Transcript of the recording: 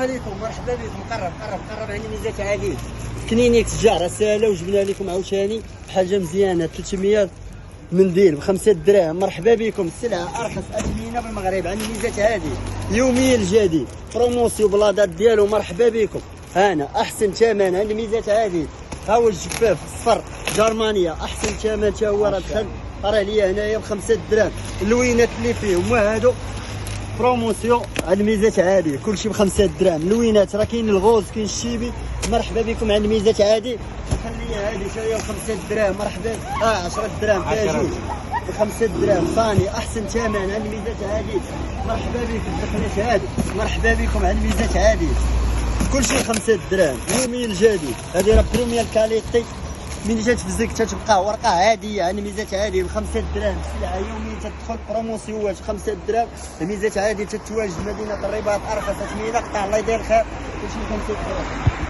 عليكم، مرحبا بكم. قرب عندي ميزات عاليه. كنينيك تجاره ساهله وجبنا لكم عاوتاني حاجه مزيانه 300 منديل ب 5 دراهم. مرحبا بكم. السلعه ارخص اثمنه بالمغرب. عندي ميزات عادي يوميا الجديد بروموسيو بلاطات ديالو. مرحبا بكم. انا احسن ثمن. عندي ميزات عادي. ها هو الجفاف الصفر جرمانيا احسن ثمن تا هو. راه دخل راه ليا هنايا ب 5 دراهم. اللوينات اللي فيه هما هادو بروموسيون. عند ميزات عادي كلشي ب 5 دراهم. اللوينات راه كاين الغوز كاين الشيبي. مرحبا بكم. عند ميزات عادي. خليها هذه شويه ب 5 دراهم. مرحبا 10 دراهم فيها جوج ب 5 دراهم. ثاني احسن ثمن. عند ميزات عادي. مرحبا بكم. دخلت هذه. مرحبا بكم. عند ميزات عادي كلشي 5 دراهم يوميا الجديد. هذه راه بريمير كاليتي. من جات في الزك تتبقى ورقه عاديه. عندي ميزات عاديه ب 5 دراهم. سلعه يوميا تدخل بروموسيوات 5 دراهم. ميزات عاديه تتواجد مدينه الرباط. ارخص اثمنه. قطع الله يدير الخير. كلشي 5 دراهم.